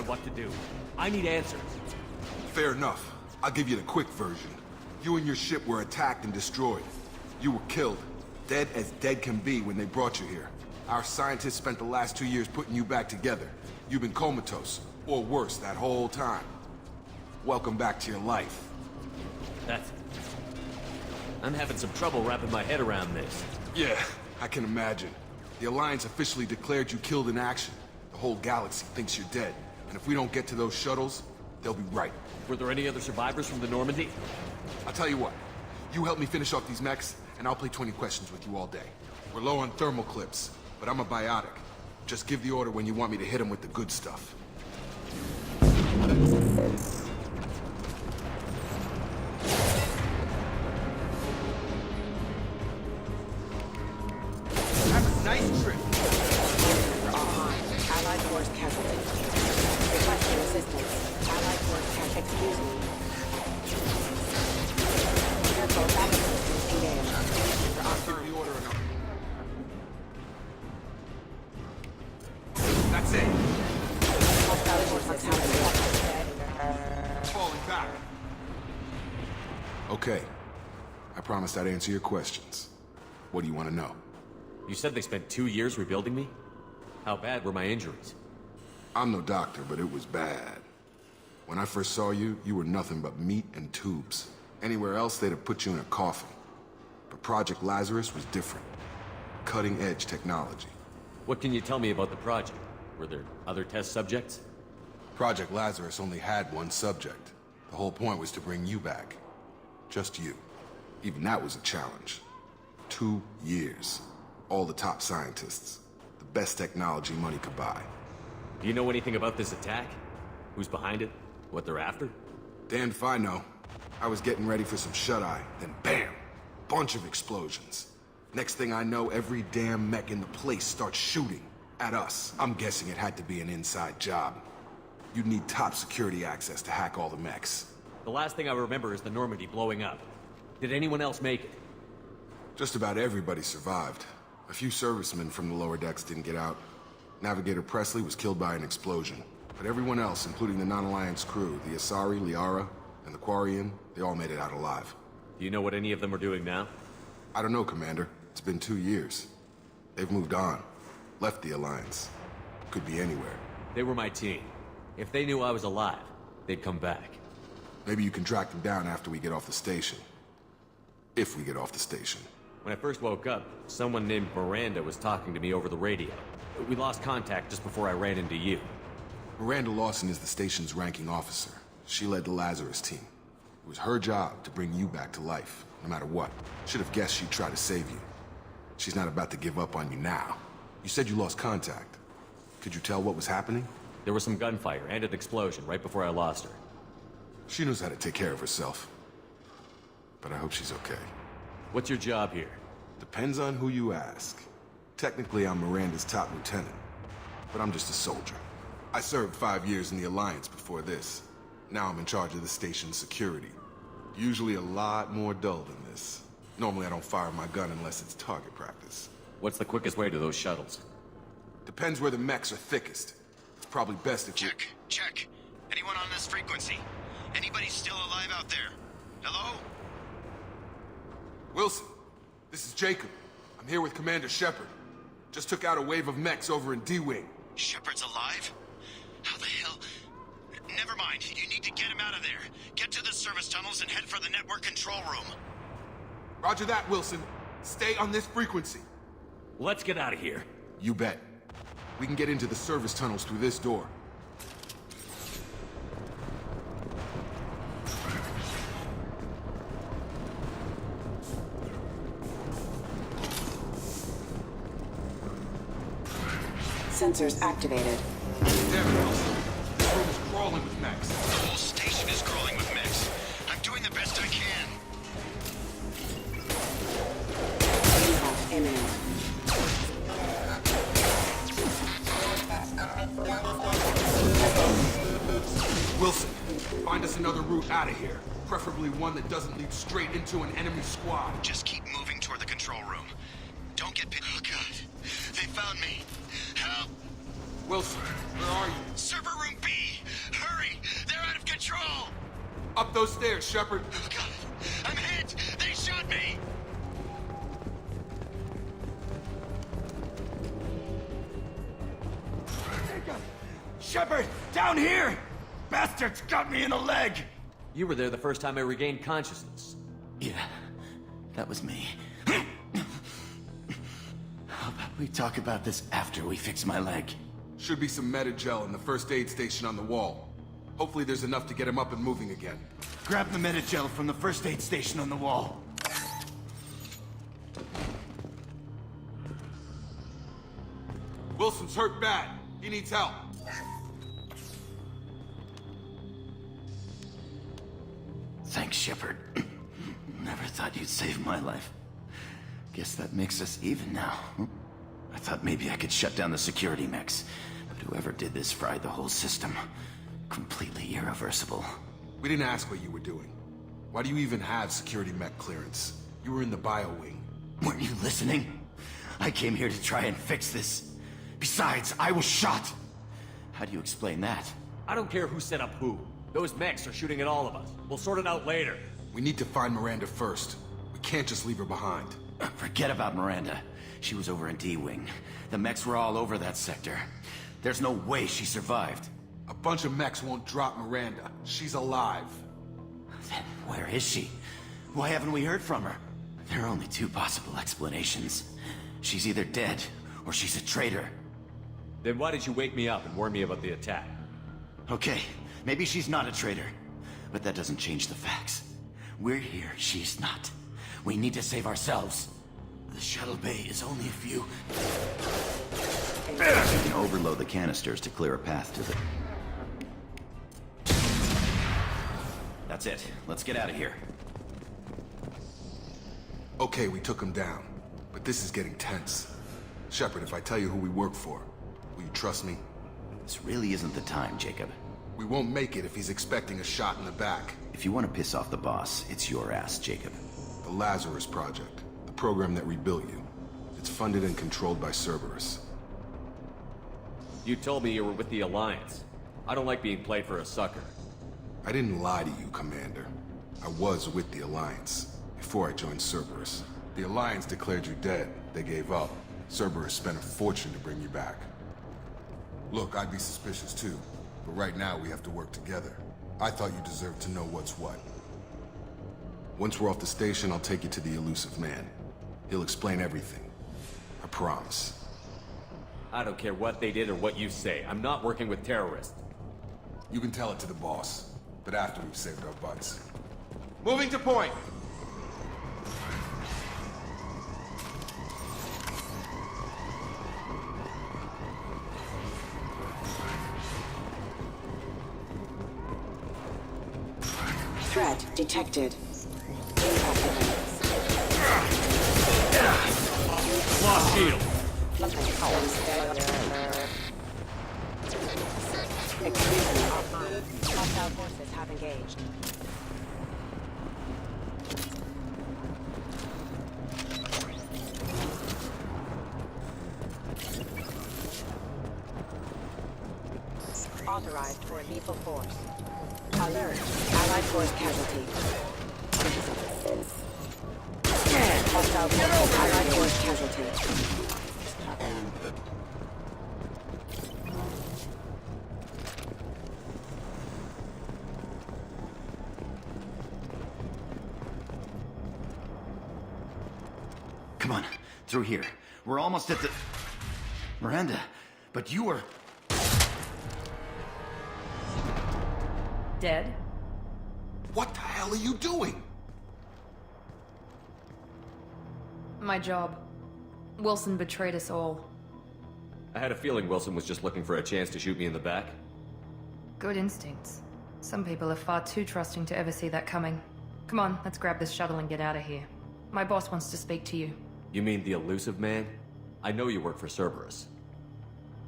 what to do. I need answers. Fair enough. I'll give you the quick version. You and your ship were attacked and destroyed. You were killed. Dead as dead can be when they brought you here. Our scientists spent the last 2 years putting you back together. You've been comatose, or worse, that whole time. Welcome back to your life. I'm having some trouble wrapping my head around this. Yeah, I can imagine. The Alliance officially declared you killed in action. The whole galaxy thinks you're dead. And if we don't get to those shuttles, they'll be right. Were there any other survivors from the Normandy? I'll tell you what. You help me finish off these mechs, and I'll play 20 questions with you all day. We're low on thermal clips, but I'm a biotic. Just give the order when you want me to hit them with the good stuff. Nice trip. We're online. Allied force casualty. Requesting assistance. Allied force casualty. Excuse me. Careful, backup systems engaged. We're Give the order enough. That's it. Hostile forces Falling back. Okay. I promised I'd answer your questions. What do you want to know? You said they spent 2 years rebuilding me? How bad were my injuries? I'm no doctor, but it was bad. When I first saw you, you were nothing but meat and tubes. Anywhere else, they'd have put you in a coffin. But Project Lazarus was different. Cutting-edge technology. What can you tell me about the project? Were there other test subjects? Project Lazarus only had one subject. The whole point was to bring you back. Just you. Even that was a challenge. 2 years. All the top scientists. The best technology money could buy. Do you know anything about this attack? Who's behind it? What they're after? Damned if I know. I was getting ready for some shut-eye, then bam! Bunch of explosions. Next thing I know, every damn mech in the place starts shooting at us. I'm guessing it had to be an inside job. You'd need top security access to hack all the mechs. The last thing I remember is the Normandy blowing up. Did anyone else make it? Just about everybody survived. A few servicemen from the lower decks didn't get out. Navigator Presley was killed by an explosion. But everyone else, including the non-Alliance crew, the Asari, Liara, and the Quarian, they all made it out alive. Do you know what any of them are doing now? I don't know, Commander. It's been 2 years. They've moved on. Left the Alliance. Could be anywhere. They were my team. If they knew I was alive, they'd come back. Maybe you can track them down after we get off the station. If we get off the station. When I first woke up, someone named Miranda was talking to me over the radio. We lost contact just before I ran into you. Miranda Lawson is the station's ranking officer. She led the Lazarus team. It was her job to bring you back to life, no matter what. Should have guessed she'd try to save you. She's not about to give up on you now. You said you lost contact. Could you tell what was happening? There was some gunfire and an explosion right before I lost her. She knows how to take care of herself. But I hope she's okay. What's your job here? Depends on who you ask. Technically, I'm Miranda's top lieutenant. But I'm just a soldier. I served 5 years in the Alliance before this. Now I'm in charge of the station's security. Usually a lot more dull than this. Normally I don't fire my gun unless it's target practice. What's the quickest way to those shuttles? Depends where the mechs are thickest. It's probably best if Check. Check. Anyone on this frequency? Anybody still alive out there? Hello? Wilson, this is Jacob. I'm here with Commander Shepard. Just took out a wave of mechs over in D-Wing. Shepard's alive? How the hell? Never mind. You need to get him out of there. Get to the service tunnels and head for the network control room. Roger that, Wilson. Stay on this frequency. Let's get out of here. You bet. We can get into the service tunnels through this door. Sensors activated. Damn it, Wilson. This room is crawling with mechs. The whole station is crawling with mechs. I'm doing the best I can. Impact imminent. Wilson, find us another route out of here. Preferably one that doesn't lead straight into an enemy squad. Just keep moving toward the control room. Don't get pit. Oh, God. They found me. Help! Wilson, where are you? Server room B! Up those stairs, Shepard. Oh, God. I'm hit! They shot me! Shepard, down here! Bastards got me in the leg! You were there the first time I regained consciousness. Yeah, that was me. How about we talk about this after we fix my leg? Should be some Medi-gel in the first aid station on the wall. Hopefully there's enough to get him up and moving again. Grab the Medi-gel from the first aid station on the wall. Wilson's hurt bad. He needs help. Thanks, Shepard. Never thought you'd save my life. Guess that makes us even now. I thought maybe I could shut down the security mechs, but whoever did this fried the whole system. Completely irreversible. We didn't ask what you were doing. Why do you even have security mech clearance? You were in the bio wing. Weren't you listening? I came here to try and fix this. Besides, I was shot. How do you explain that? I don't care who set up who. Those mechs are shooting at all of us. We'll sort it out later. We need to find Miranda first. We can't just leave her behind. Forget about Miranda. She was over in D-Wing. The mechs were all over that sector. There's no way she survived. A bunch of mechs won't drop Miranda. She's alive. Then where is she? Why haven't we heard from her? There are only two possible explanations. She's either dead, or she's a traitor. Then why did you wake me up and warn me about the attack? Okay, maybe she's not a traitor. But that doesn't change the facts. We're here, she's not. We need to save ourselves. The shuttle bay is only a few... You can overload the canisters to clear a path to the... That's it. Let's get out of here. Okay, we took him down. But this is getting tense. Shepard, if I tell you who we work for, will you trust me? This really isn't the time, Jacob. We won't make it if he's expecting a shot in the back. If you want to piss off the boss, it's your ass, Jacob. The Lazarus Project. The program that rebuilt you. It's funded and controlled by Cerberus. You told me you were with the Alliance. I don't like being played for a sucker. I didn't lie to you, Commander. I was with the Alliance, before I joined Cerberus. The Alliance declared you dead. They gave up. Cerberus spent a fortune to bring you back. Look, I'd be suspicious too, but right now we have to work together. I thought you deserved to know what's what. Once we're off the station, I'll take you to the elusive man. He'll explain everything. I promise. I don't care what they did or what you say. I'm not working with terrorists. You can tell it to the boss, but after we've saved our butts. Moving to point! Threat detected. Impact events. Lost shield. Execution offline. Hostile forces have engaged. Authorized for lethal force. Alert. Allied force casualty. Hostile forces. Allied force casualty. Come on, through here. We're almost at the... Miranda, but you were... Dead? What the hell are you doing? My job. Wilson betrayed us all. I had a feeling Wilson was just looking for a chance to shoot me in the back. Good instincts. Some people are far too trusting to ever see that coming. Come on, let's grab this shuttle and get out of here. My boss wants to speak to you. You mean the elusive man? I know you work for Cerberus.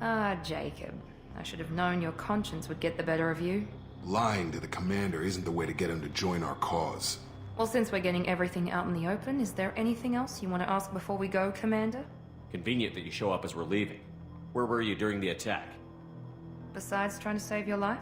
Ah, Jacob. I should have known your conscience would get the better of you. Lying to the commander isn't the way to get him to join our cause. Well, since we're getting everything out in the open, is there anything else you want to ask before we go, Commander? Convenient that you show up as we're leaving. Where were you during the attack? Besides trying to save your life?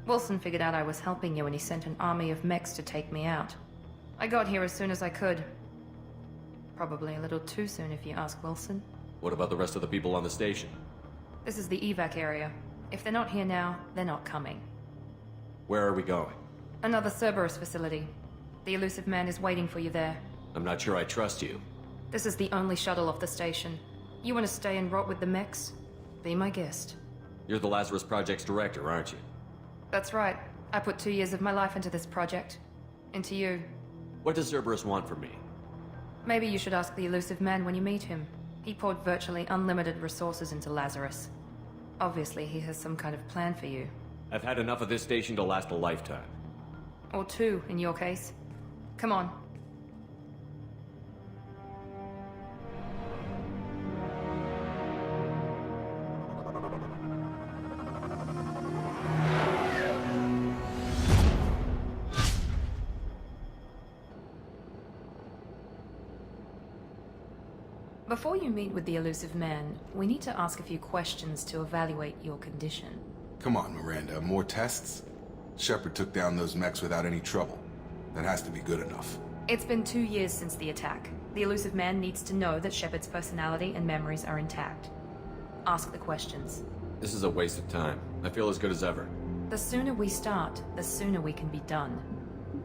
Wilson figured out I was helping you and he sent an army of mechs to take me out. I got here as soon as I could. Probably a little too soon if you ask Wilson. What about the rest of the people on the station? This is the evac area. If they're not here now, they're not coming. Where are we going? Another Cerberus facility. The elusive man is waiting for you there. I'm not sure I trust you. This is the only shuttle off the station. You want to stay and rot with the mechs? Be my guest. You're the Lazarus Project's director, aren't you? That's right. I put 2 years of my life into this project. Into you. What does Cerberus want from me? Maybe you should ask the elusive man when you meet him. He poured virtually unlimited resources into Lazarus. Obviously, he has some kind of plan for you. I've had enough of this station to last a lifetime. Or 2, in your case. Come on. Before you meet with the elusive man, we need to ask a few questions to evaluate your condition. Come on, Miranda, more tests? Shepard took down those mechs without any trouble. That has to be good enough. It's been 2 years since the attack. The elusive man needs to know that Shepard's personality and memories are intact. Ask the questions. This is a waste of time. I feel as good as ever. The sooner we start, the sooner we can be done.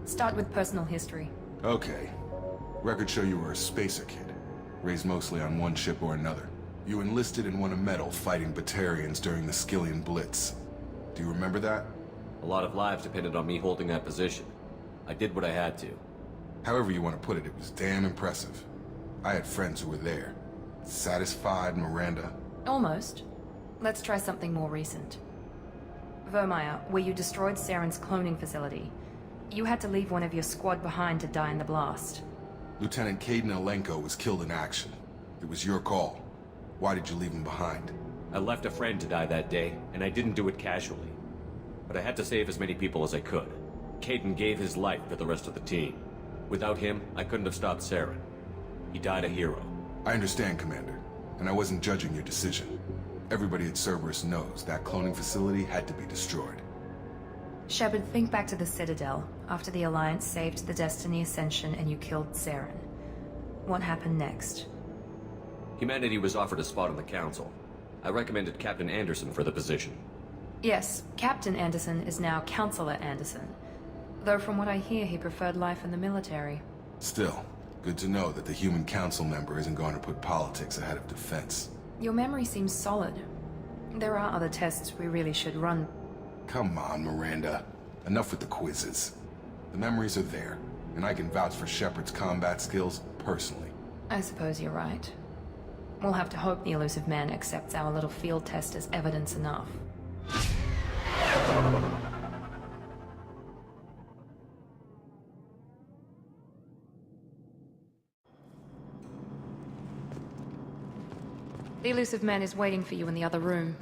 Start with personal history. Okay. Records show you were a spacer kid. Raised mostly on one ship or another. You enlisted and won a medal fighting Batarians during the Skillian Blitz. Do you remember that? A lot of lives depended on me holding that position. I did what I had to. However you want to put it, it was damn impressive. I had friends who were there. Satisfied, Miranda? Almost. Let's try something more recent. Vermeer, where you destroyed Saren's cloning facility. You had to leave one of your squad behind to die in the blast. Lieutenant Caden Alenko was killed in action. It was your call. Why did you leave him behind? I left a friend to die that day, and I didn't do it casually. But I had to save as many people as I could. Caden gave his life for the rest of the team. Without him, I couldn't have stopped Saren. He died a hero. I understand, Commander, and I wasn't judging your decision. Everybody at Cerberus knows that cloning facility had to be destroyed. Shepard, think back to the Citadel, after the Alliance saved the Destiny Ascension and you killed Saren. What happened next? Humanity was offered a spot on the Council. I recommended Captain Anderson for the position. Yes, Captain Anderson is now Counselor Anderson. Though from what I hear, he preferred life in the military. Still, good to know that the human council member isn't going to put politics ahead of defense. Your memory seems solid. There are other tests we really should run. Come on, Miranda. Enough with the quizzes. The memories are there, and I can vouch for Shepard's combat skills personally. I suppose you're right. We'll have to hope the elusive man accepts our little field test as evidence enough. The elusive man is waiting for you in the other room.